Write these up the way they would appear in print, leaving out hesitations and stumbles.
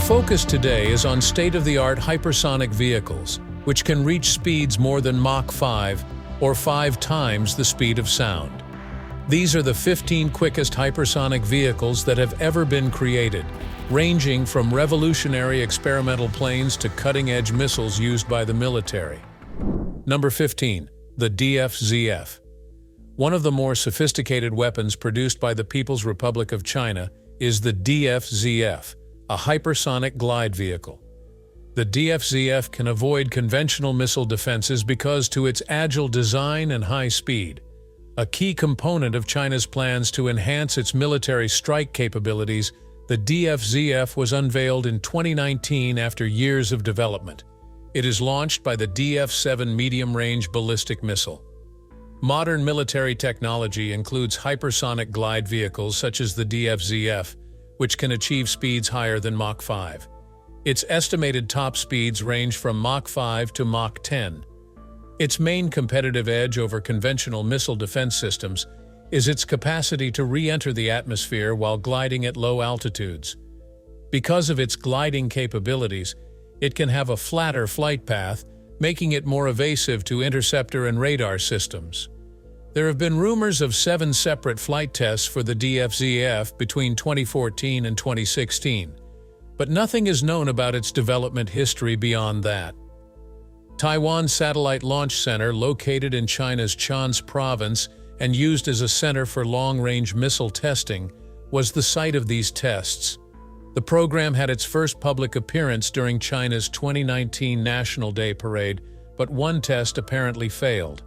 focus today is on state-of-the-art hypersonic vehicles, which can reach speeds more than Mach 5 or 5 times the speed of sound. These are the 15 quickest hypersonic vehicles that have ever been created, ranging from revolutionary experimental planes to cutting-edge missiles used by the military. Number 15. The DFZF. One of the more sophisticated weapons produced by the People's Republic of China is the DFZF, a hypersonic glide vehicle. The DFZF can avoid conventional missile defenses because to its agile design and high speed, a key component of China's plans to enhance its military strike capabilities. The DFZF was unveiled in 2019 after years of development. It is launched by the DF-7 medium-range ballistic missile. Modern military technology includes hypersonic glide vehicles such as the DFZF, which can achieve speeds higher than Mach 5. Its estimated top speeds range from Mach 5 to Mach 10. Its main competitive edge over conventional missile defense systems is its capacity to re-enter the atmosphere while gliding at low altitudes. Because of its gliding capabilities, it can have a flatter flight path, making it more evasive to interceptor and radar systems. There have been rumors of 7 separate flight tests for the DFZF between 2014 and 2016, but nothing is known about its development history beyond that. Taiwan Satellite Launch Center, located in China's Shanxi province and used as a center for long-range missile testing, was the site of these tests. The program had its first public appearance during China's 2019 National Day Parade, but one test apparently failed.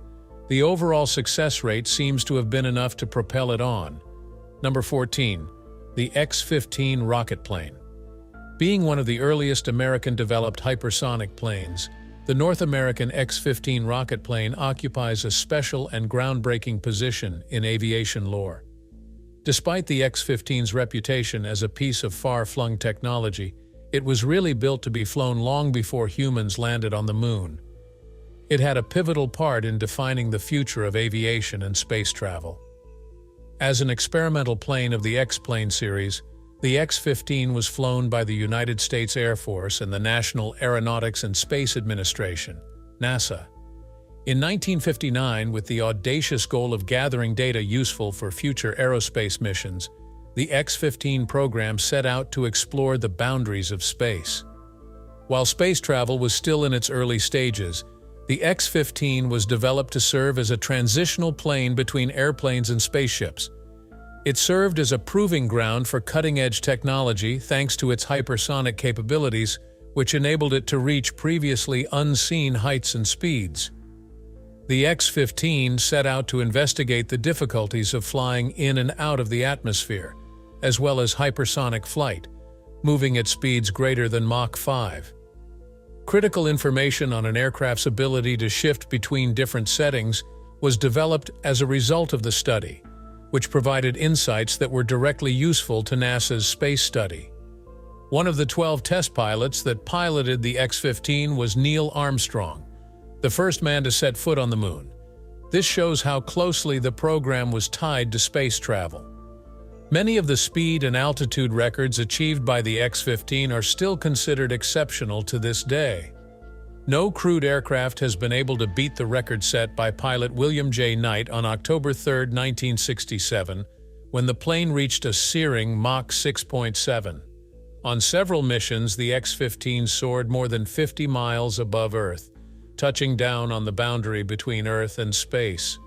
The overall success rate seems to have been enough to propel it on. Number 14. The X-15 rocket plane. Being one of the earliest American-developed hypersonic planes, the North American X-15 rocket plane occupies a special and groundbreaking position in aviation lore. Despite the X-15's reputation as a piece of far-flung technology, it was really built to be flown long before humans landed on the moon. It had a pivotal part in defining the future of aviation and space travel. As an experimental plane of the X-plane series, the X-15 was flown by the United States Air Force and the National Aeronautics and Space Administration, NASA. In 1959, with the audacious goal of gathering data useful for future aerospace missions, the X-15 program set out to explore the boundaries of space. While space travel was still in its early stages, the X-15 was developed to serve as a transitional plane between airplanes and spaceships. It served as a proving ground for cutting-edge technology thanks to its hypersonic capabilities, which enabled it to reach previously unseen heights and speeds. The X-15 set out to investigate the difficulties of flying in and out of the atmosphere, as well as hypersonic flight, moving at speeds greater than Mach 5. Critical information on an aircraft's ability to shift between different settings was developed as a result of the study, which provided insights that were directly useful to NASA's space study. One of the 12 test pilots that piloted the X-15 was Neil Armstrong, the first man to set foot on the moon. This shows how closely the program was tied to space travel. Many of the speed and altitude records achieved by the X-15 are still considered exceptional to this day. No crewed aircraft has been able to beat the record set by pilot William J. Knight on October 3, 1967, when the plane reached a searing Mach 6.7. On several missions, the X-15 soared more than 50 miles above Earth, touching down on the boundary between Earth and space.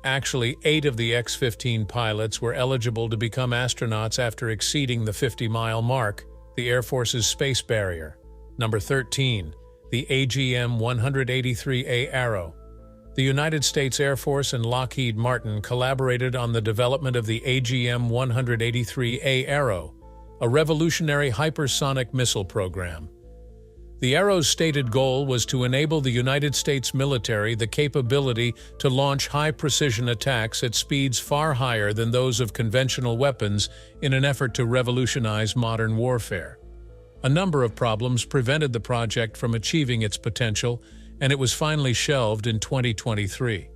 Actually, 8 of the X-15 pilots were eligible to become astronauts after exceeding the 50-mile mark, the Air Force's space barrier. Number 13. The AGM-183A Arrow. The United States Air Force and Lockheed Martin collaborated on the development of the AGM-183A Arrow, a revolutionary hypersonic missile program. The Arrow's stated goal was to enable the United States military the capability to launch high-precision attacks at speeds far higher than those of conventional weapons in an effort to revolutionize modern warfare. A number of problems prevented the project from achieving its potential, and it was finally shelved in 2023.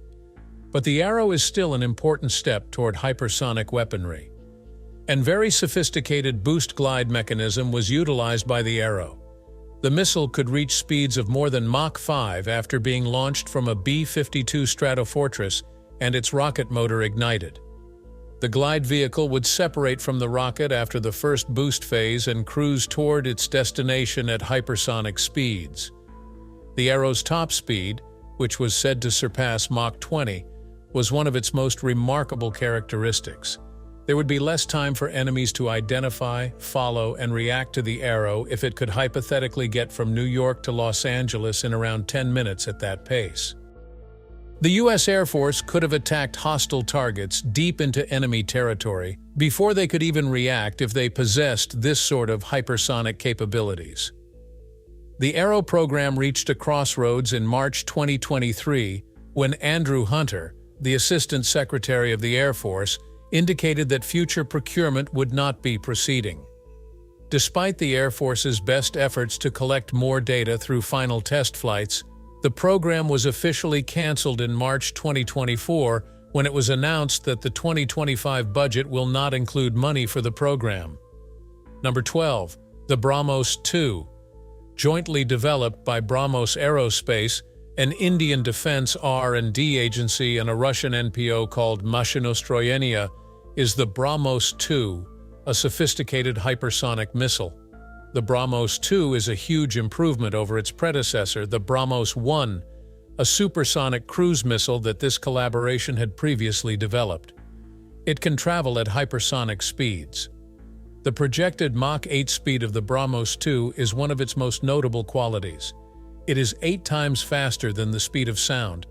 But the Arrow is still an important step toward hypersonic weaponry. and very sophisticated boost glide mechanism was utilized by the Arrow. The missile could reach speeds of more than Mach 5 after being launched from a B-52 Stratofortress and its rocket motor ignited. The glide vehicle would separate from the rocket after the first boost phase and cruise toward its destination at hypersonic speeds. The Arrow's top speed, which was said to surpass Mach 20, was one of its most remarkable characteristics. There would be less time for enemies to identify, follow, and react to the Arrow if it could hypothetically get from New York to Los Angeles in around 10 minutes at that pace. The U.S. Air Force could have attacked hostile targets deep into enemy territory before they could even react if they possessed this sort of hypersonic capabilities. The Arrow program reached a crossroads in March 2023 when Andrew Hunter, the Assistant Secretary of the Air Force, indicated that future procurement would not be proceeding. Despite the Air Force's best efforts to collect more data through final test flights, the program was officially canceled in March 2024 when it was announced that the 2025 budget will not include money for the program. Number 12. The BrahMos 2. Jointly developed by BrahMos Aerospace, an Indian defense R&D agency, and a Russian NPO called Mashinostroyenia, is the BrahMos 2, a sophisticated hypersonic missile. The BrahMos 2 is a huge improvement over its predecessor, the BrahMos 1, a supersonic cruise missile that this collaboration had previously developed. It can travel at hypersonic speeds. The projected Mach 8 speed of the BrahMos 2 is one of its most notable qualities. It is 8 times faster than the speed of sound,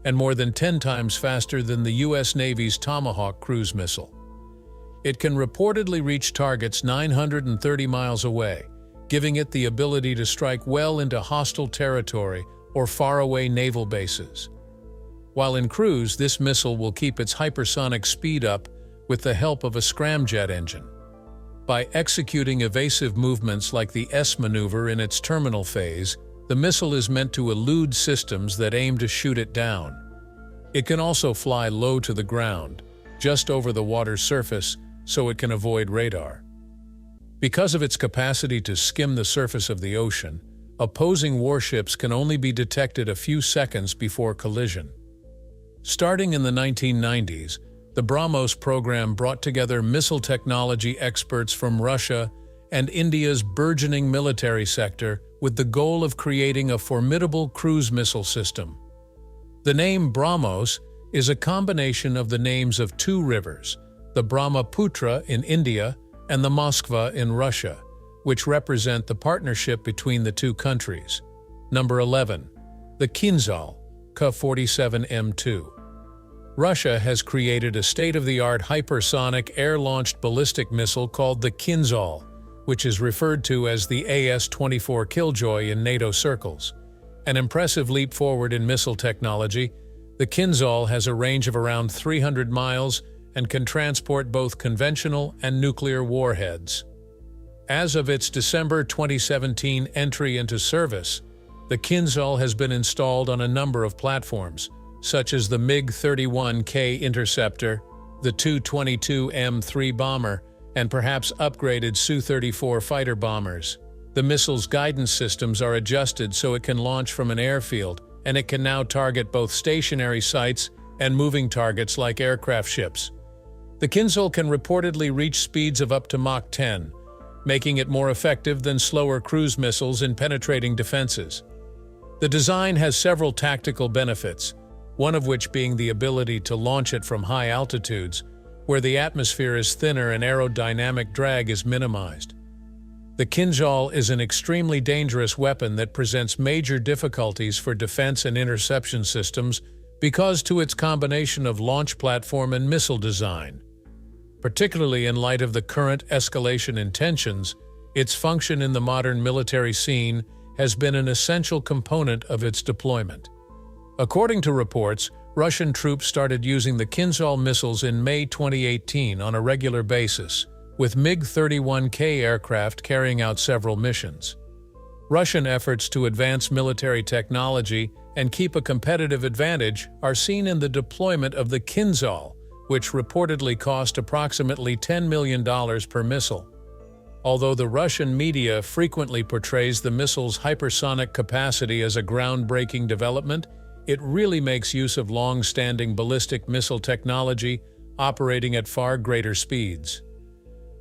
and more than 10 times faster than the U.S. Navy's Tomahawk cruise missile. It can reportedly reach targets 930 miles away, giving it the ability to strike well into hostile territory or faraway naval bases. While in cruise, this missile will keep its hypersonic speed up with the help of a scramjet engine. By executing evasive movements like the S maneuver in its terminal phase, the missile is meant to elude systems that aim to shoot it down. It can also fly low to the ground, just over the water's surface, so it can avoid radar. Because of its capacity to skim the surface of the ocean, opposing warships can only be detected a few seconds before collision. Starting in the 1990s, the BrahMos program brought together missile technology experts from Russia and India's burgeoning military sector with the goal of creating a formidable cruise missile system. The name BrahMos is a combination of the names of two rivers, the Brahmaputra in India and the Moskva in Russia, which represent the partnership between the two countries. Number 11. The Kinol, Ka-47M2. Russia has created a state-of-the-art hypersonic air-launched ballistic missile called the Kinol, which is referred to as the AS-24 Killjoy in NATO circles. An impressive leap forward in missile technology, the Kinol has a range of around 300 miles and can transport both conventional and nuclear warheads. As of its December 2017 entry into service, the Kinol has been installed on a number of platforms, such as the MiG-31K interceptor, the Tu-22M3 bomber, and perhaps upgraded Su-34 fighter bombers. The missile's guidance systems are adjusted so it can launch from an airfield, and it can now target both stationary sites and moving targets like aircraft ships. The Kinol can reportedly reach speeds of up to Mach 10, making it more effective than slower cruise missiles in penetrating defenses. The design has several tactical benefits, one of which being the ability to launch it from high altitudes, where the atmosphere is thinner and aerodynamic drag is minimized. The Kinol is an extremely dangerous weapon that presents major difficulties for defense and interception systems because to its combination of launch platform and missile design. Particularly in light of the current escalation in tensions, its function in the modern military scene has been an essential component of its deployment. According to reports, Russian troops started using the Kinol missiles in May 2018 on a regular basis, with MiG-31K aircraft carrying out several missions. Russian efforts to advance military technology and keep a competitive advantage are seen in the deployment of the Kinol, which reportedly cost approximately $10 million per missile. Although the Russian media frequently portrays the missile's hypersonic capacity as a groundbreaking development, it really makes use of long-standing ballistic missile technology operating at far greater speeds.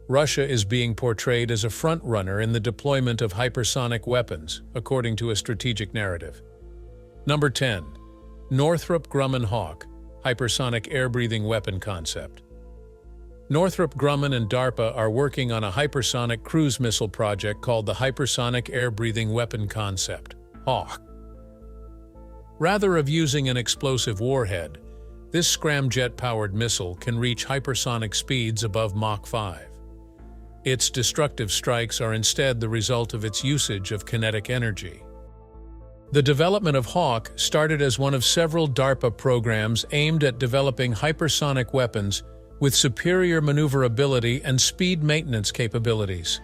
Russia is being portrayed as a front-runner in the deployment of hypersonic weapons, according to a strategic narrative. Number 10. Northrop Grumman Hawk, hypersonic air-breathing weapon concept. Northrop Grumman and DARPA are working on a hypersonic cruise missile project called the Hypersonic Air-Breathing Weapon Concept, HAWK. Rather than using an explosive warhead, this scramjet-powered missile can reach hypersonic speeds above Mach 5. Its destructive strikes are instead the result of its usage of kinetic energy. The development of HAWK started as one of several DARPA programs aimed at developing hypersonic weapons with superior maneuverability and speed maintenance capabilities.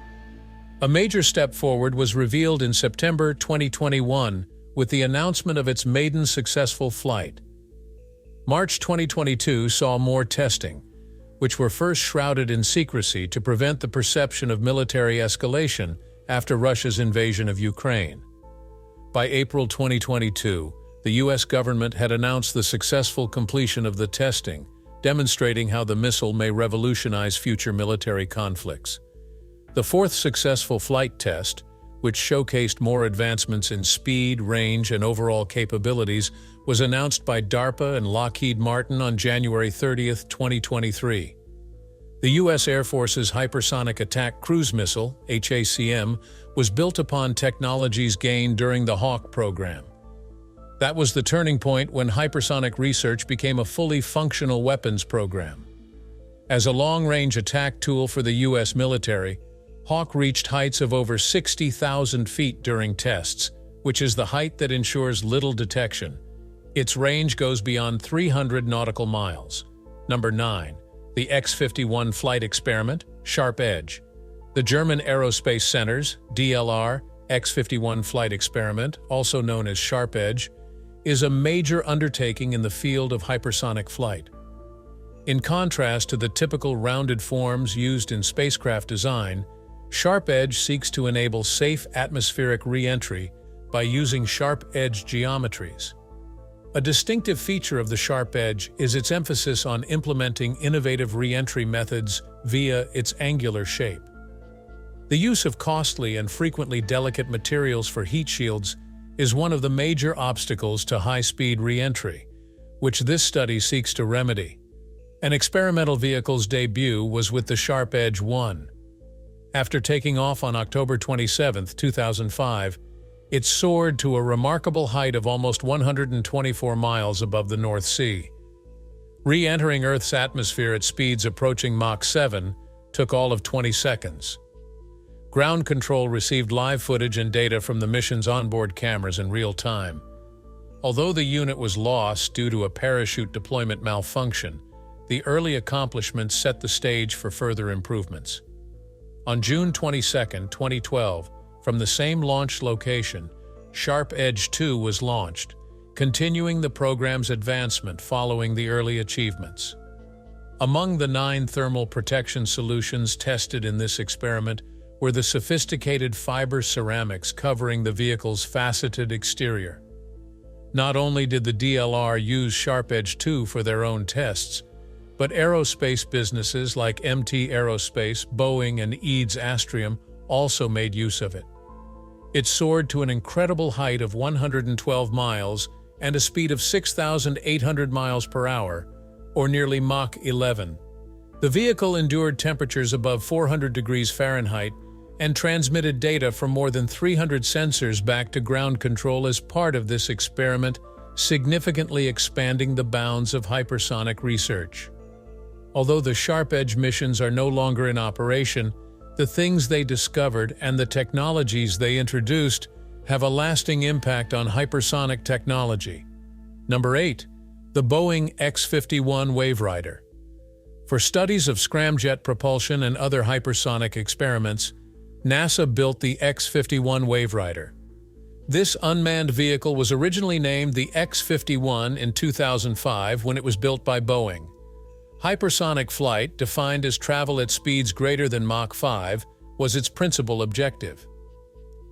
A major step forward was revealed in September 2021 with the announcement of its maiden successful flight. March 2022 saw more testing, which were first shrouded in secrecy to prevent the perception of military escalation after Russia's invasion of Ukraine. By April 2022, the U.S. government had announced the successful completion of the testing, demonstrating how the missile may revolutionize future military conflicts. The fourth successful flight test, which showcased more advancements in speed, range, and overall capabilities, was announced by DARPA and Lockheed Martin on January 30, 2023. The U.S. Air Force's Hypersonic Attack Cruise Missile, HACM, was built upon technologies gained during the HAWK program. That was the turning point when hypersonic research became a fully functional weapons program. As a long-range attack tool for the U.S. military, HAWK reached heights of over 60,000 feet during tests, which is the height that ensures little detection. Its range goes beyond 300 nautical miles. Number 9. The X-51 Flight Experiment, Sharp Edge. The German Aerospace Center's DLR X-51 Flight Experiment, also known as Sharp Edge, is a major undertaking in the field of hypersonic flight. In contrast to the typical rounded forms used in spacecraft design, Sharp Edge seeks to enable safe atmospheric re-entry by using sharp-edge geometries. A distinctive feature of the Sharp Edge is its emphasis on implementing innovative re-entry methods via its angular shape. The use of costly and frequently delicate materials for heat shields is one of the major obstacles to high-speed re-entry, which this study seeks to remedy. An experimental vehicle's debut was with the Sharp Edge 1. After taking off on October 27, 2005, it soared to a remarkable height of almost 124 miles above the North Sea. Re-entering Earth's atmosphere at speeds approaching Mach 7 took all of 20 seconds. Ground control received live footage and data from the mission's onboard cameras in real time. Although the unit was lost due to a parachute deployment malfunction, the early accomplishments set the stage for further improvements. On June 22, 2012, from the same launch location, Sharp Edge 2 was launched, continuing the program's advancement following the early achievements. Among the 9 thermal protection solutions tested in this experiment were the sophisticated fiber ceramics covering the vehicle's faceted exterior. Not only did the DLR use Sharp Edge 2 for their own tests, but aerospace businesses like MT Aerospace, Boeing, and Eads Astrium also made use of it. It soared to an incredible height of 112 miles and a speed of 6,800 miles per hour, or nearly Mach 11. The vehicle endured temperatures above 400 degrees Fahrenheit and transmitted data from more than 300 sensors back to ground control as part of this experiment, significantly expanding the bounds of hypersonic research. Although the Sharp Edge missions are no longer in operation, the things they discovered and the technologies they introduced have a lasting impact on hypersonic technology. Number 8. The Boeing X-51 Waverider. For studies of scramjet propulsion and other hypersonic experiments, NASA built the X-51 Waverider. This unmanned vehicle was originally named the X-51 in 2005 when it was built by Boeing. Hypersonic flight, defined as travel at speeds greater than Mach 5, was its principal objective.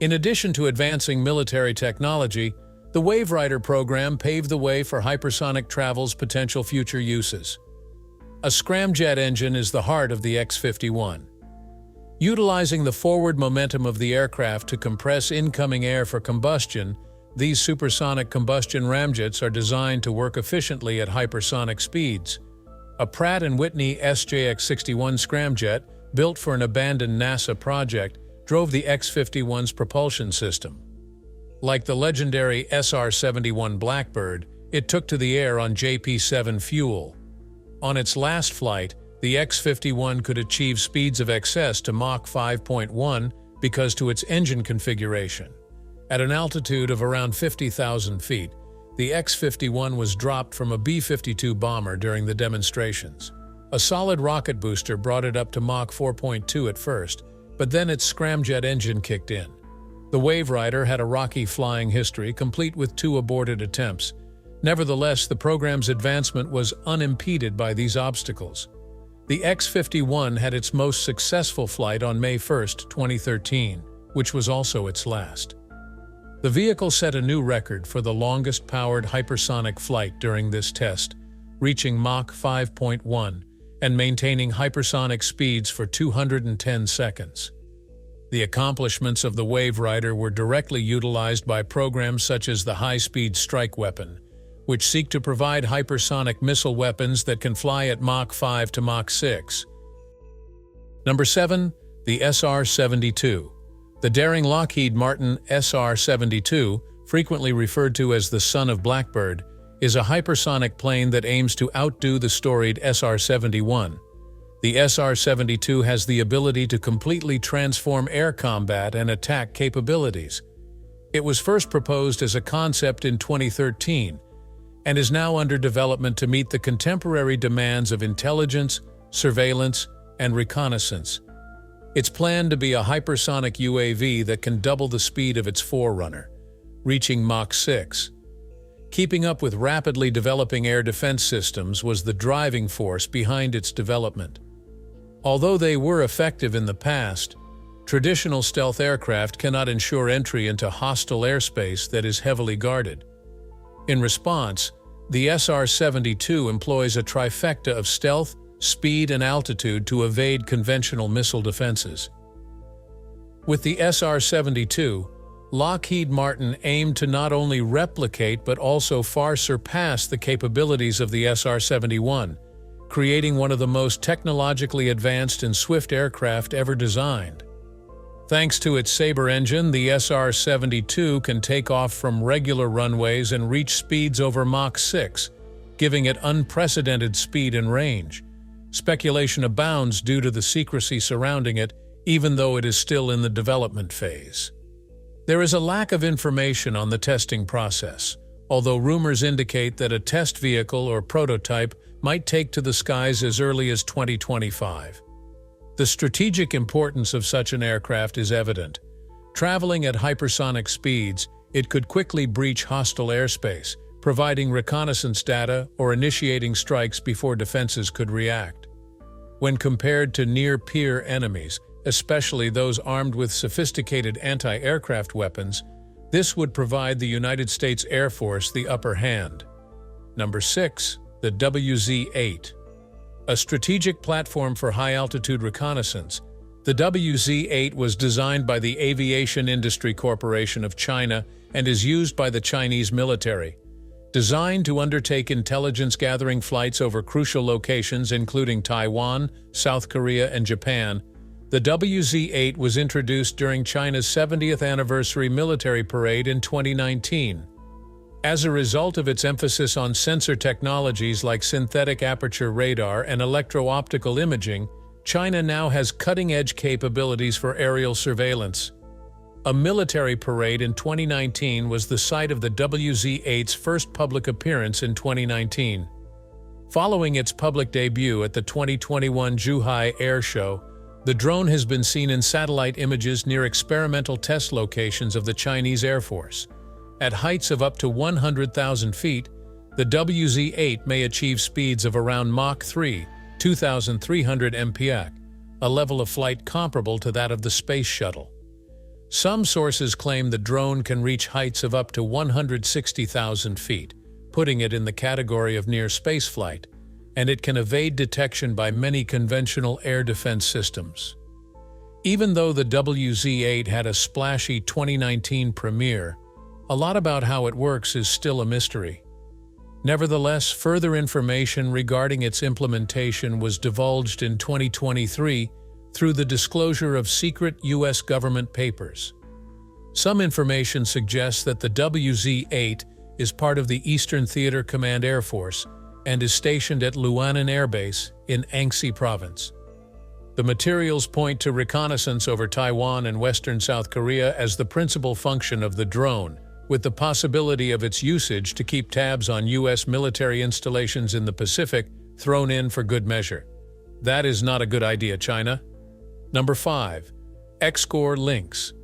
In addition to advancing military technology, the Waverider program paved the way for hypersonic travel's potential future uses. A scramjet engine is the heart of the X-51. Utilizing the forward momentum of the aircraft to compress incoming air for combustion, these supersonic combustion ramjets are designed to work efficiently at hypersonic speeds. A Pratt & Whitney SJX-61 scramjet, built for an abandoned NASA project, drove the X-51's propulsion system. Like the legendary SR-71 Blackbird, it took to the air on JP-7 fuel. On its last flight, the X-51 could achieve speeds of excess to Mach 5.1 because to its engine configuration. At an altitude of around 50,000 feet, the X-51 was dropped from a B-52 bomber during the demonstrations. A solid rocket booster brought it up to Mach 4.2 at first, but then its scramjet engine kicked in. The Waverider had a rocky flying history, complete with 2 aborted attempts. Nevertheless, the program's advancement was unimpeded by these obstacles. The X-51 had its most successful flight on May 1, 2013, which was also its last. The vehicle set a new record for the longest-powered hypersonic flight during this test, reaching Mach 5.1 and maintaining hypersonic speeds for 210 seconds. The accomplishments of the Waverider were directly utilized by programs such as the High-Speed Strike Weapon, which seek to provide hypersonic missile weapons that can fly at Mach 5 to Mach 6. Number 7. The SR-72. The daring Lockheed Martin SR-72, frequently referred to as the son of Blackbird, is a hypersonic plane that aims to outdo the storied SR-71. The SR-72 has the ability to completely transform air combat and attack capabilities. It was first proposed as a concept in 2013 and is now under development to meet the contemporary demands of intelligence, surveillance, and reconnaissance. It's planned to be a hypersonic UAV that can double the speed of its forerunner, reaching Mach 6. Keeping up with rapidly developing air defense systems was the driving force behind its development. Although they were effective in the past, traditional stealth aircraft cannot ensure entry into hostile airspace that is heavily guarded. In response, the SR-72 employs a trifecta of stealth, speed, and altitude to evade conventional missile defenses. With the SR-72, Lockheed Martin aimed to not only replicate but also far surpass the capabilities of the SR-71, creating one of the most technologically advanced and swift aircraft ever designed. Thanks to its Sabre engine, the SR-72 can take off from regular runways and reach speeds over Mach 6, giving it unprecedented speed and range. Speculation abounds due to the secrecy surrounding it, even though it is still in the development phase. There is a lack of information on the testing process, although rumors indicate that a test vehicle or prototype might take to the skies as early as 2025. The strategic importance of such an aircraft is evident. Traveling at hypersonic speeds, it could quickly breach hostile airspace, providing reconnaissance data or initiating strikes before defenses could react. When compared to near-peer enemies, especially those armed with sophisticated anti-aircraft weapons, this would provide the United States Air Force the upper hand. Number 6. The WZ-8. A strategic platform for high-altitude reconnaissance, the WZ-8 was designed by the Aviation Industry Corporation of China and is used by the Chinese military. Designed to undertake intelligence-gathering flights over crucial locations including Taiwan, South Korea, and Japan, the WZ-8 was introduced during China's 70th anniversary military parade in 2019. As a result of its emphasis on sensor technologies like synthetic aperture radar and electro-optical imaging, China now has cutting-edge capabilities for aerial surveillance. A military parade in 2019 was the site of the WZ-8's first public appearance in 2019. Following its public debut at the 2021 Zhuhai Air Show, the drone has been seen in satellite images near experimental test locations of the Chinese Air Force. At heights of up to 100,000 feet, the WZ-8 may achieve speeds of around Mach 3, 2,300 mph, a level of flight comparable to that of the Space Shuttle. Some sources claim the drone can reach heights of up to 160,000 feet, putting it in the category of near spaceflight, and it can evade detection by many conventional air defense systems. Even though the WZ-8 had a splashy 2019 premiere, a lot about how it works is still a mystery. Nevertheless, further information regarding its implementation was divulged in 2023 through the disclosure of secret U.S. government papers. Some information suggests that the WZ-8 is part of the Eastern Theater Command Air Force and is stationed at Luanan Air Base in Anxi Province. The materials point to reconnaissance over Taiwan and western South Korea as the principal function of the drone, with the possibility of its usage to keep tabs on U.S. military installations in the Pacific thrown in for good measure. That is not a good idea, China. Number 5. Excore Lynx.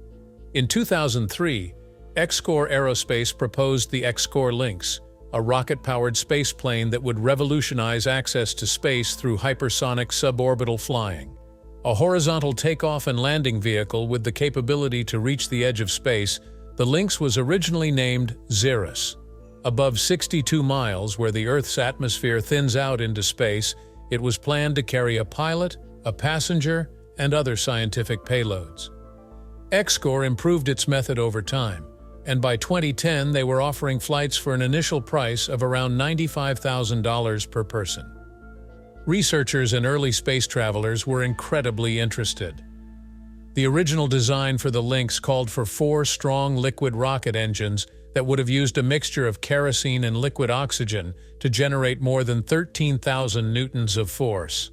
In 2003, Excore Aerospace proposed the Excore Lynx, a rocket-powered spaceplane that would revolutionize access to space through hypersonic suborbital flying. A horizontal takeoff and landing vehicle with the capability to reach the edge of space, the Lynx was originally named Xeris. Above 62 miles, where the Earth's atmosphere thins out into space, it was planned to carry a pilot, a passenger, and other scientific payloads. Excore improved its method over time, and by 2010 they were offering flights for an initial price of around $95,000 per person. Researchers and early space travelers were incredibly interested. The original design for the Lynx called for 4 strong liquid rocket engines that would have used a mixture of kerosene and liquid oxygen to generate more than 13,000 newtons of force.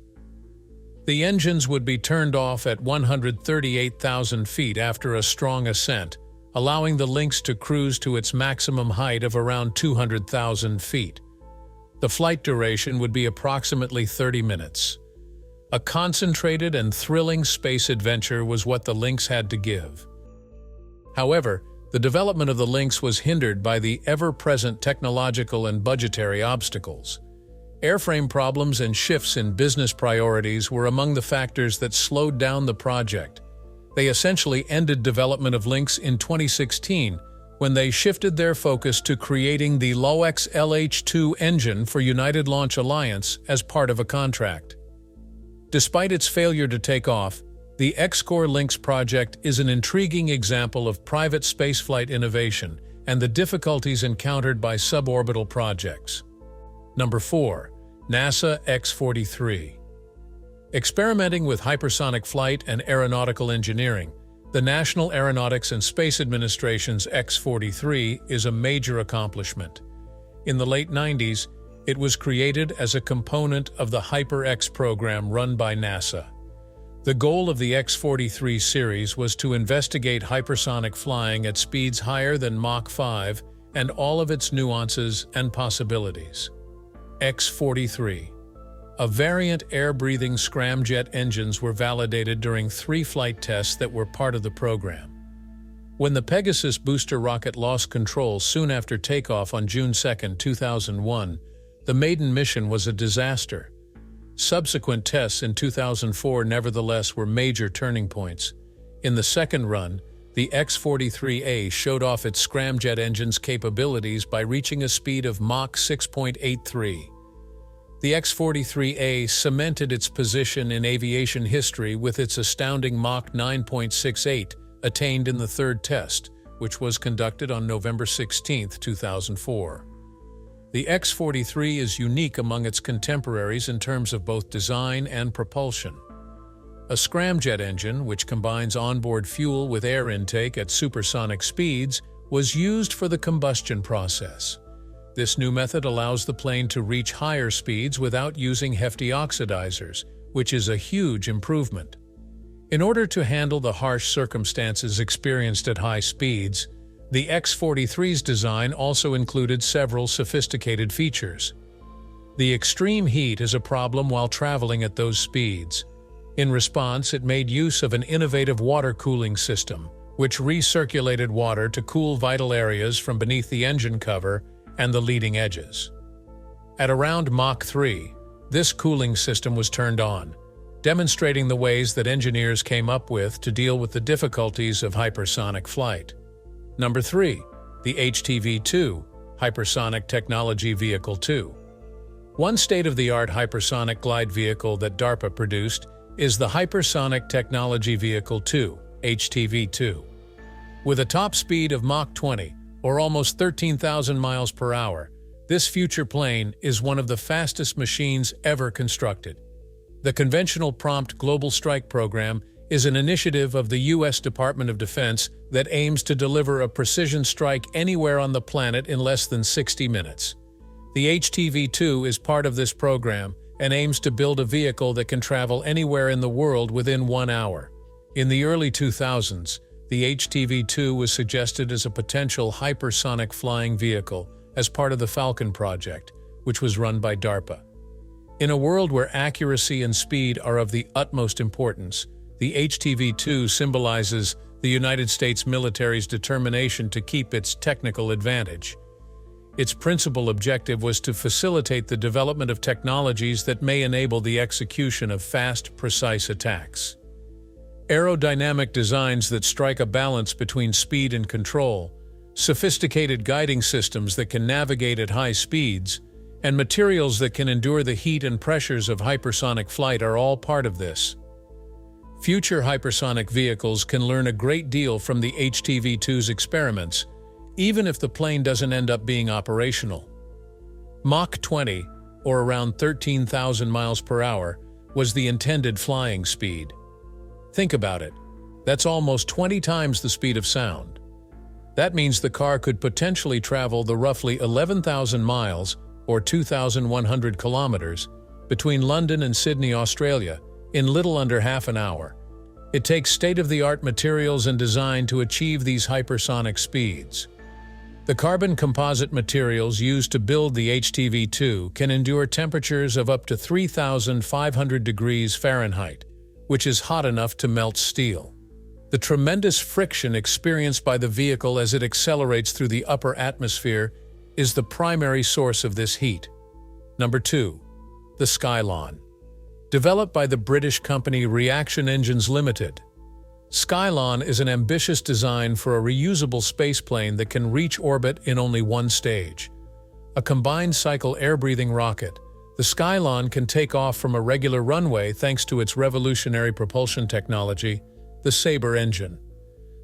The engines would be turned off at 138,000 feet after a strong ascent, allowing the Lynx to cruise to its maximum height of around 200,000 feet. The flight duration would be approximately 30 minutes. A concentrated and thrilling space adventure was what the Lynx had to give. However, the development of the Lynx was hindered by the ever-present technological and budgetary obstacles. Airframe problems and shifts in business priorities were among the factors that slowed down the project. They essentially ended development of Lynx in 2016 when they shifted their focus to creating the LOX LH-2 engine for United Launch Alliance as part of a contract. Despite its failure to take off, the Excore Lynx project is an intriguing example of private spaceflight innovation and the difficulties encountered by suborbital projects. Number 4. NASA X-43. Experimenting with hypersonic flight and aeronautical engineering, the National Aeronautics and Space Administration's X-43 is a major accomplishment. In the late 90s, it was created as a component of the Hyper-X program run by NASA. The goal of the X-43 series was to investigate hypersonic flying at speeds higher than Mach 5 and all of its nuances and possibilities. X-43. A variant air-breathing scramjet engines were validated during 3 flight tests that were part of the program. When the Pegasus booster rocket lost control soon after takeoff on June 2, 2001, the maiden mission was a disaster. Subsequent tests in 2004 nevertheless were major turning points. In the second run, the X-43A showed off its scramjet engine's capabilities by reaching a speed of Mach 6.83. The X-43A cemented its position in aviation history with its astounding Mach 9.68 attained in the third test, which was conducted on November 16, 2004. The X-43 is unique among its contemporaries in terms of both design and propulsion. A scramjet engine, which combines onboard fuel with air intake at supersonic speeds, was used for the combustion process. This new method allows the plane to reach higher speeds without using hefty oxidizers, which is a huge improvement. In order to handle the harsh circumstances experienced at high speeds, the X-43's design also included several sophisticated features. The extreme heat is a problem while traveling at those speeds. In response, it made use of an innovative water cooling system, which recirculated water to cool vital areas from beneath the engine cover and the leading edges. At around Mach 3, this cooling system was turned on, demonstrating the ways that engineers came up with to deal with the difficulties of hypersonic flight. Number 3. The HTV-2, Hypersonic Technology Vehicle 2. One state-of-the-art hypersonic glide vehicle that DARPA produced is the Hypersonic Technology Vehicle 2, HTV-2. With a top speed of Mach 20, or almost 13,000 miles per hour, this future plane is one of the fastest machines ever constructed. The Conventional Prompt Global Strike Program is an initiative of the U.S. Department of Defense that aims to deliver a precision strike anywhere on the planet in less than 60 minutes. The HTV-2 is part of this program and aims to build a vehicle that can travel anywhere in the world within 1 hour. In the early 2000s, the HTV-2 was suggested as a potential hypersonic flying vehicle as part of the Falcon project, which was run by DARPA. In a world where accuracy and speed are of the utmost importance, the HTV-2 symbolizes the United States military's determination to keep its technical advantage. Its principal objective was to facilitate the development of technologies that may enable the execution of fast, precise attacks. Aerodynamic designs that strike a balance between speed and control, sophisticated guiding systems that can navigate at high speeds, and materials that can endure the heat and pressures of hypersonic flight are all part of this. Future hypersonic vehicles can learn a great deal from the HTV-2's experiments, even if the plane doesn't end up being operational. Mach 20, or around 13,000 miles per hour, was the intended flying speed. Think about it. That's almost 20 times the speed of sound. That means the car could potentially travel the roughly 11,000 miles, or 2,100 kilometers, between London and Sydney, Australia, in little under half an hour. It takes state-of-the-art materials and design to achieve these hypersonic speeds. The carbon composite materials used to build the HTV-2 can endure temperatures of up to 3,500 degrees Fahrenheit, which is hot enough to melt steel. The tremendous friction experienced by the vehicle as it accelerates through the upper atmosphere is the primary source of this heat. Number 2. The Skylon. Developed by the British company Reaction Engines Limited, Skylon is an ambitious design for a reusable spaceplane that can reach orbit in only one stage. A combined-cycle air-breathing rocket, the Skylon can take off from a regular runway thanks to its revolutionary propulsion technology, the Sabre engine.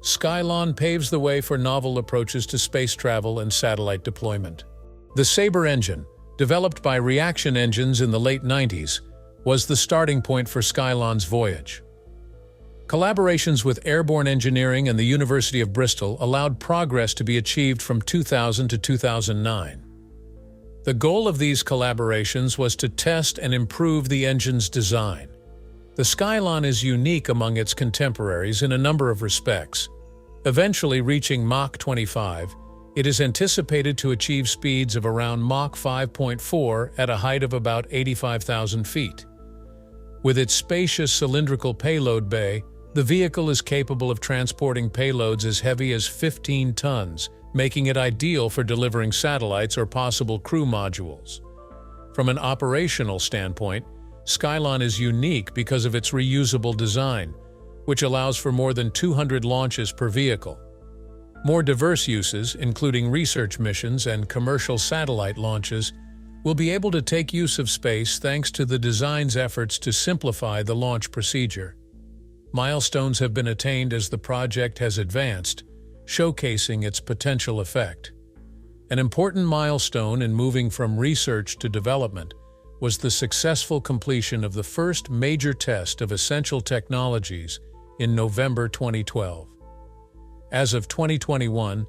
Skylon paves the way for novel approaches to space travel and satellite deployment. The Sabre engine, developed by Reaction Engines in the late 90s, was the starting point for Skylon's voyage. Collaborations with Airborne Engineering and the University of Bristol allowed progress to be achieved from 2000 to 2009. The goal of these collaborations was to test and improve the engine's design. The Skylon is unique among its contemporaries in a number of respects. Eventually reaching Mach 25, it is anticipated to achieve speeds of around Mach 5.4 at a height of about 85,000 feet. With its spacious cylindrical payload bay, the vehicle is capable of transporting payloads as heavy as 15 tons, making it ideal for delivering satellites or possible crew modules. From an operational standpoint, Skylon is unique because of its reusable design, which allows for more than 200 launches per vehicle. More diverse uses, including research missions and commercial satellite launches, will be able to take use of space thanks to the design's efforts to simplify the launch procedure. Milestones have been attained as the project has advanced, showcasing its potential effect. An important milestone in moving from research to development was the successful completion of the first major test of essential technologies in November 2012. As of 2021,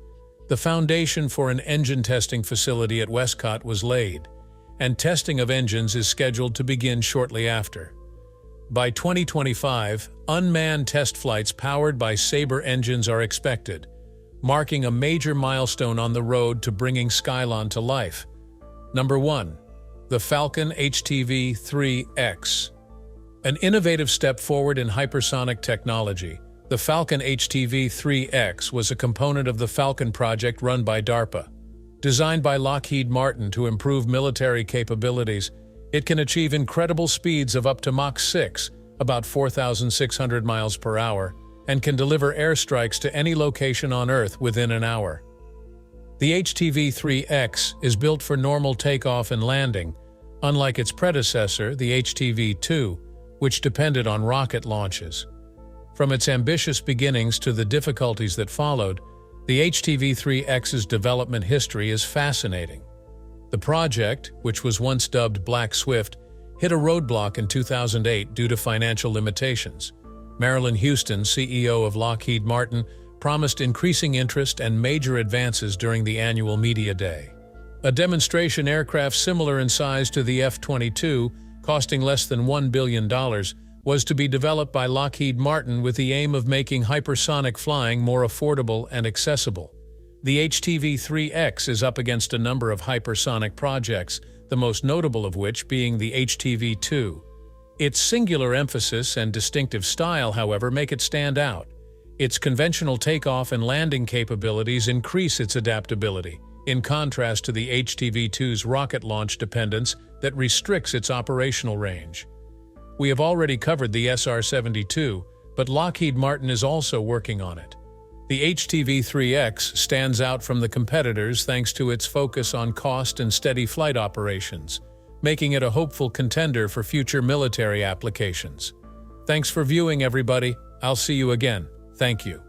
the foundation for an engine testing facility at Westcott was laid, and testing of engines is scheduled to begin shortly after. By 2025, unmanned test flights powered by Sabre engines are expected, marking a major milestone on the road to bringing Skylon to life. Number 1. The Falcon HTV3X. An innovative step forward in hypersonic technology, the Falcon HTV3X was a component of the Falcon project run by DARPA. Designed by Lockheed Martin to improve military capabilities, It can achieve incredible speeds of up to Mach 6, about 4,600 miles per hour, and can deliver airstrikes to any location on Earth within an hour. The HTV3X is built for normal takeoff and landing, unlike its predecessor, the HTV2, which depended on rocket launches. From its ambitious beginnings to the difficulties that followed, the HTV3X's development history is fascinating. The project, which was once dubbed Black Swift, hit a roadblock in 2008 due to financial limitations. Marillyn Huston, CEO of Lockheed Martin, promised increasing interest and major advances during the annual media day. A demonstration aircraft similar in size to the F-22, costing less than $1 billion, was to be developed by Lockheed Martin with the aim of making hypersonic flying more affordable and accessible. The HTV3X is up against a number of hypersonic projects, the most notable of which being the HTV2. Its singular emphasis and distinctive style, however, make it stand out. Its conventional takeoff and landing capabilities increase its adaptability, in contrast to the HTV2's rocket launch dependence that restricts its operational range. We have already covered the SR-72, but Lockheed Martin is also working on it. The HTV3X stands out from the competitors thanks to its focus on cost and steady flight operations, making it a hopeful contender for future military applications. Thanks for viewing, everybody. I'll see you again. Thank you.